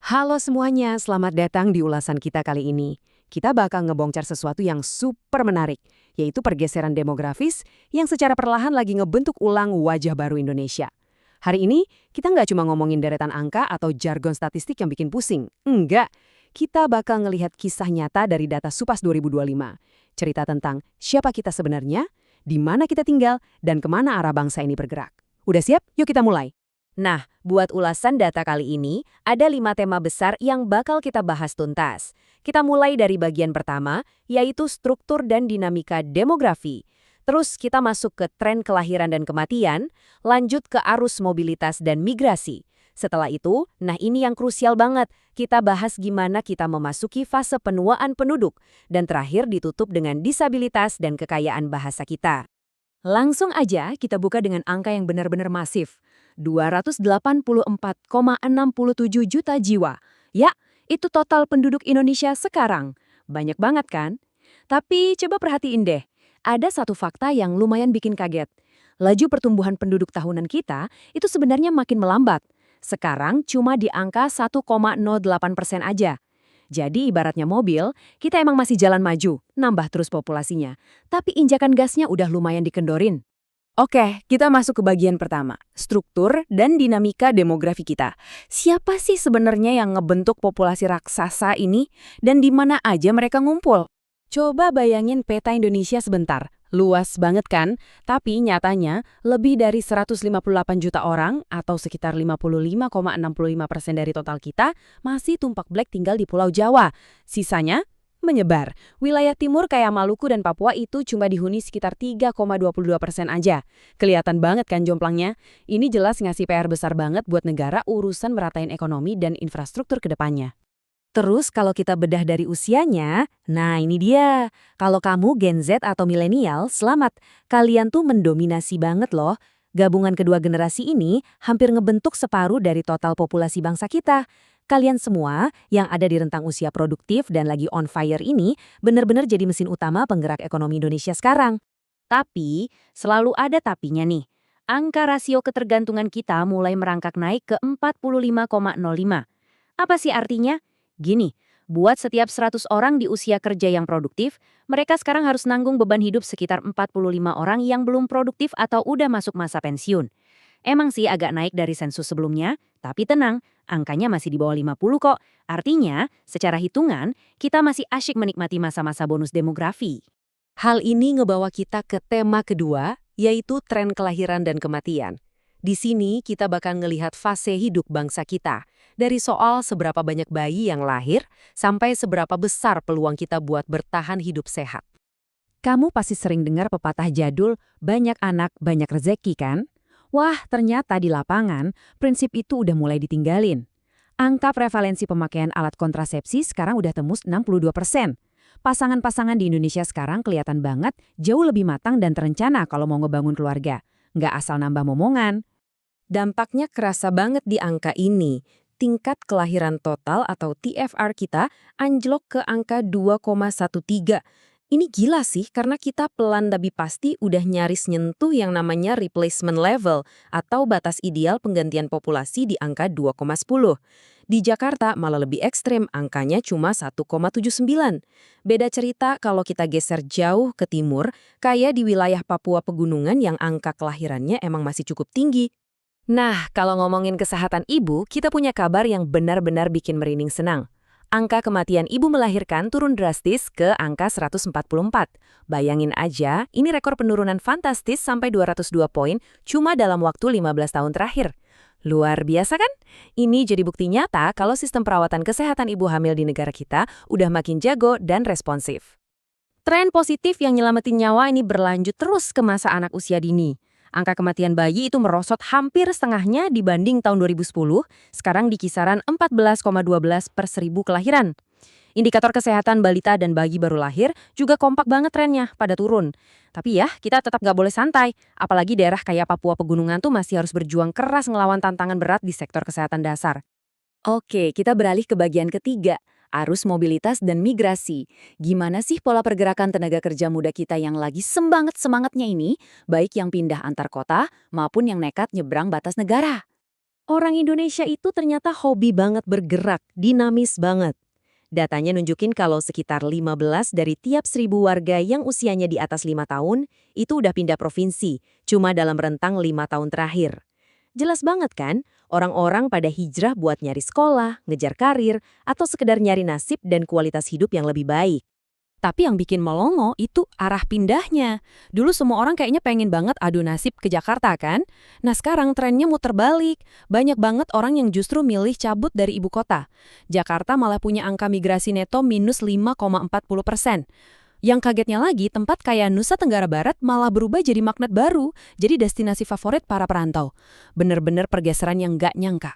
Halo semuanya, selamat datang di ulasan kita kali ini. Kita bakal ngebongkar sesuatu yang super menarik, yaitu pergeseran demografis yang secara perlahan lagi ngebentuk ulang wajah baru Indonesia. Hari ini, kita nggak cuma ngomongin deretan angka atau jargon statistik yang bikin pusing. Enggak, kita bakal ngelihat kisah nyata dari data Supas 2025. Cerita tentang siapa kita sebenarnya, di mana kita tinggal, dan kemana arah bangsa ini bergerak. Udah siap? Yuk kita mulai. Nah, buat ulasan data kali ini, ada 5 tema besar yang bakal kita bahas tuntas. Kita mulai dari bagian pertama, yaitu struktur dan dinamika demografi. Terus kita masuk ke tren kelahiran dan kematian, lanjut ke arus mobilitas dan migrasi. Setelah itu, nah ini yang krusial banget, kita bahas gimana kita memasuki fase penuaan penduduk, dan terakhir ditutup dengan disabilitas dan kekayaan bahasa kita. Langsung aja kita buka dengan angka yang benar-benar masif. 284,67 juta jiwa. Ya, itu total penduduk Indonesia sekarang. Banyak banget kan? Tapi coba perhatiin deh, ada satu fakta yang lumayan bikin kaget. Laju pertumbuhan penduduk tahunan kita itu sebenarnya makin melambat. Sekarang cuma di angka 1,08% aja. Jadi ibaratnya mobil, kita emang masih jalan maju, nambah terus populasinya. Tapi injakan gasnya udah lumayan dikendorin. Oke, kita masuk ke bagian pertama, struktur dan dinamika demografi kita. Siapa sih sebenarnya yang ngebentuk populasi raksasa ini dan di mana aja mereka ngumpul? Coba bayangin peta Indonesia sebentar. Luas banget kan? Tapi nyatanya lebih dari 158 juta orang atau sekitar 55,65% dari total kita masih tumpak blek tinggal di Pulau Jawa. Sisanya menyebar. Wilayah timur kayak Maluku dan Papua itu cuma dihuni sekitar 3,22% aja. Kelihatan banget kan jomplangnya? Ini jelas ngasih PR besar banget buat negara urusan meratain ekonomi dan infrastruktur ke depannya. Terus kalau kita bedah dari usianya, nah ini dia. Kalau kamu Gen Z atau milenial, selamat. Kalian tuh mendominasi banget loh. Gabungan kedua generasi ini hampir ngebentuk separuh dari total populasi bangsa kita. Kalian semua yang ada di rentang usia produktif dan lagi on fire ini benar-benar jadi mesin utama penggerak ekonomi Indonesia sekarang. Tapi, selalu ada tapinya nih. Angka rasio ketergantungan kita mulai merangkak naik ke 45,05. Apa sih artinya? Gini, buat setiap 100 orang di usia kerja yang produktif, mereka sekarang harus nanggung beban hidup sekitar 45 orang yang belum produktif atau udah masuk masa pensiun. Emang sih agak naik dari sensus sebelumnya, tapi tenang, angkanya masih di bawah 50 kok. Artinya, secara hitungan, kita masih asyik menikmati masa-masa bonus demografi. Hal ini ngebawa kita ke tema kedua, yaitu tren kelahiran dan kematian. Di sini kita bakal ngelihat fase hidup bangsa kita, dari soal seberapa banyak bayi yang lahir sampai seberapa besar peluang kita buat bertahan hidup sehat. Kamu pasti sering dengar pepatah jadul, banyak anak, banyak rezeki kan? Wah, ternyata di lapangan, prinsip itu udah mulai ditinggalin. Angka prevalensi pemakaian alat kontrasepsi sekarang udah tembus 62%. Pasangan-pasangan di Indonesia sekarang kelihatan banget jauh lebih matang dan terencana kalau mau ngebangun keluarga. Nggak asal nambah momongan. Dampaknya kerasa banget di angka ini. Tingkat kelahiran total atau TFR kita anjlok ke angka 2,13. Ini gila sih karena kita pelan tapi pasti udah nyaris nyentuh yang namanya replacement level atau batas ideal penggantian populasi di angka 2,10. Di Jakarta malah lebih ekstrem, angkanya cuma 1,79. Beda cerita kalau kita geser jauh ke timur, kayak di wilayah Papua Pegunungan yang angka kelahirannya emang masih cukup tinggi. Nah, kalau ngomongin kesehatan ibu, kita punya kabar yang benar-benar bikin merinding senang. Angka kematian ibu melahirkan turun drastis ke angka 144. Bayangin aja, ini rekor penurunan fantastis sampai 202 poin cuma dalam waktu 15 tahun terakhir. Luar biasa kan? Ini jadi bukti nyata kalau sistem perawatan kesehatan ibu hamil di negara kita udah makin jago dan responsif. Tren positif yang nyelamatin nyawa ini berlanjut terus ke masa anak usia dini. Angka kematian bayi itu merosot hampir setengahnya dibanding tahun 2010, sekarang di kisaran 14,12 per 1000 kelahiran. Indikator kesehatan balita dan bayi baru lahir juga kompak banget trennya pada turun. Tapi ya, kita tetap nggak boleh santai. Apalagi daerah kayak Papua Pegunungan tuh masih harus berjuang keras ngelawan tantangan berat di sektor kesehatan dasar. Oke, kita beralih ke bagian ketiga, arus mobilitas dan migrasi. Gimana sih pola pergerakan tenaga kerja muda kita yang lagi semangat-semangatnya ini, baik yang pindah antar kota maupun yang nekat nyebrang batas negara? Orang Indonesia itu ternyata hobi banget bergerak, dinamis banget. Datanya nunjukin kalau sekitar 15 dari tiap 1.000 warga yang usianya di atas 5 tahun, itu udah pindah provinsi, cuma dalam rentang 5 tahun terakhir. Jelas banget kan, orang-orang pada hijrah buat nyari sekolah, ngejar karir, atau sekedar nyari nasib dan kualitas hidup yang lebih baik. Tapi yang bikin melongo itu arah pindahnya. Dulu semua orang kayaknya pengen banget adu nasib ke Jakarta kan? Nah sekarang trennya muter balik. Banyak banget orang yang justru milih cabut dari ibu kota. Jakarta malah punya angka migrasi neto minus 5,40%. Yang kagetnya lagi, tempat kayak Nusa Tenggara Barat malah berubah jadi magnet baru. Jadi destinasi favorit para perantau. Bener-bener pergeseran yang nggak nyangka.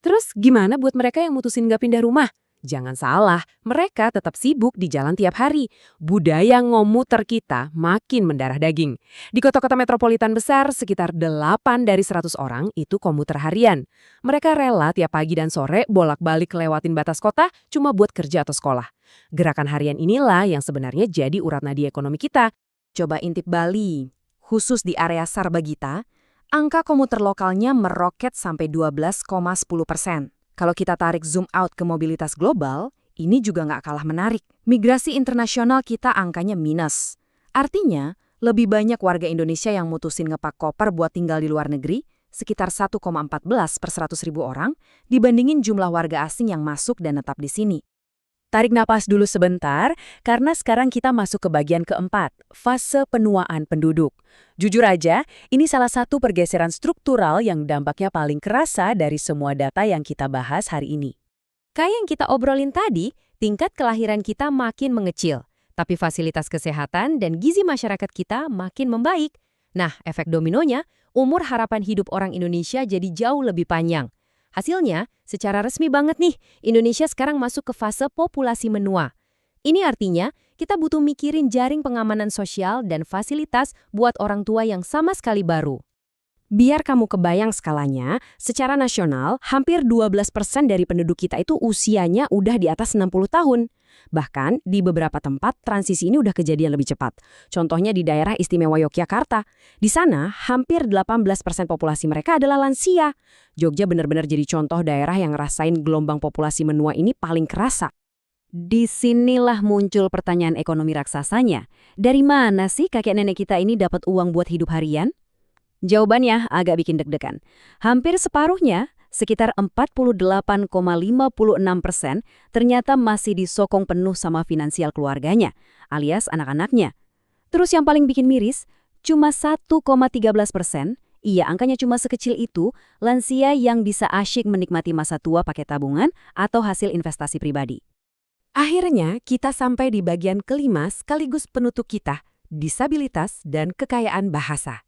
Terus gimana buat mereka yang mutusin nggak pindah rumah? Jangan salah, mereka tetap sibuk di jalan tiap hari. Budaya ngomuter kita makin mendarah daging. Di kota-kota metropolitan besar, sekitar 8 dari 100 orang itu komuter harian. Mereka rela tiap pagi dan sore bolak-balik lewatin batas kota cuma buat kerja atau sekolah. Gerakan harian inilah yang sebenarnya jadi urat nadi ekonomi kita. Coba intip Bali, khusus di area Sarbagita, angka komuter lokalnya meroket sampai 12,10%. Kalau kita tarik zoom out ke mobilitas global, ini juga nggak kalah menarik. Migrasi internasional kita angkanya minus. Artinya, lebih banyak warga Indonesia yang mutusin ngepak koper buat tinggal di luar negeri, sekitar 1,14 per 100.000 orang, dibandingin jumlah warga asing yang masuk dan tetap di sini. Tarik napas dulu sebentar, karena sekarang kita masuk ke bagian keempat, fase penuaan penduduk. Jujur aja, ini salah satu pergeseran struktural yang dampaknya paling kerasa dari semua data yang kita bahas hari ini. Kayak yang kita obrolin tadi, tingkat kelahiran kita makin mengecil, tapi fasilitas kesehatan dan gizi masyarakat kita makin membaik. Nah, efek dominonya, umur harapan hidup orang Indonesia jadi jauh lebih panjang. Hasilnya, secara resmi banget nih, Indonesia sekarang masuk ke fase populasi menua. Ini artinya, kita butuh mikirin jaring pengamanan sosial dan fasilitas buat orang tua yang sama sekali baru. Biar kamu kebayang skalanya, secara nasional, hampir 12% dari penduduk kita itu usianya udah di atas 60 tahun. Bahkan, di beberapa tempat, transisi ini udah kejadian lebih cepat. Contohnya di daerah istimewa Yogyakarta. Di sana, hampir 18% populasi mereka adalah lansia. Jogja benar-benar jadi contoh daerah yang ngerasain gelombang populasi menua ini paling kerasa. Disinilah muncul pertanyaan ekonomi raksasanya. Dari mana sih kakek nenek kita ini dapat uang buat hidup harian? Jawabannya agak bikin deg-degan. Hampir separuhnya, sekitar 48,56%, ternyata masih disokong penuh sama finansial keluarganya, alias anak-anaknya. Terus yang paling bikin miris, cuma 1,13%, iya angkanya cuma sekecil itu, lansia yang bisa asyik menikmati masa tua pakai tabungan atau hasil investasi pribadi. Akhirnya, kita sampai di bagian kelima sekaligus penutup kita, disabilitas dan kekayaan bahasa.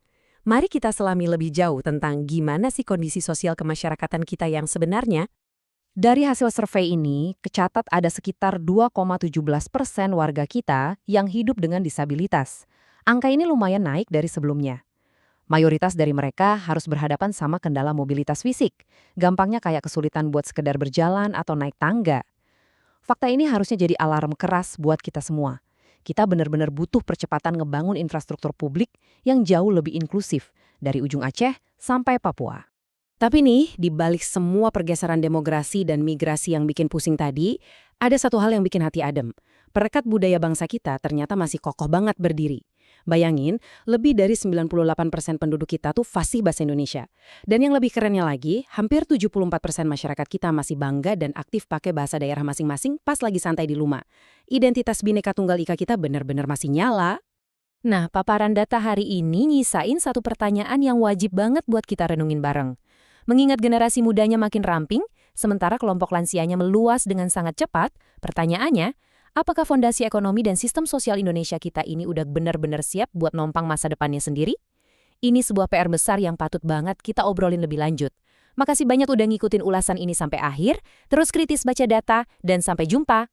Mari kita selami lebih jauh tentang gimana sih kondisi sosial kemasyarakatan kita yang sebenarnya. Dari hasil survei ini, kecatat ada sekitar 2,17% warga kita yang hidup dengan disabilitas. Angka ini lumayan naik dari sebelumnya. Mayoritas dari mereka harus berhadapan sama kendala mobilitas fisik. Gampangnya kayak kesulitan buat sekedar berjalan atau naik tangga. Fakta ini harusnya jadi alarm keras buat kita semua. Kita benar-benar butuh percepatan ngebangun infrastruktur publik yang jauh lebih inklusif, dari ujung Aceh sampai Papua. Tapi nih, di balik semua pergeseran demografi dan migrasi yang bikin pusing tadi, ada satu hal yang bikin hati adem. Perekat budaya bangsa kita ternyata masih kokoh banget berdiri. Bayangin, lebih dari 98% penduduk kita tuh fasih bahasa Indonesia. Dan yang lebih kerennya lagi, hampir 74% masyarakat kita masih bangga dan aktif pakai bahasa daerah masing-masing pas lagi santai di rumah. Identitas Bhinneka Tunggal Ika kita benar-benar masih nyala. Nah, paparan data hari ini nyisain satu pertanyaan yang wajib banget buat kita renungin bareng. Mengingat generasi mudanya makin ramping, sementara kelompok lansianya meluas dengan sangat cepat, pertanyaannya, apakah fondasi ekonomi dan sistem sosial Indonesia kita ini udah benar-benar siap buat nompang masa depannya sendiri? Ini sebuah PR besar yang patut banget kita obrolin lebih lanjut. Makasih banyak udah ngikutin ulasan ini sampai akhir, terus kritis baca data, dan sampai jumpa.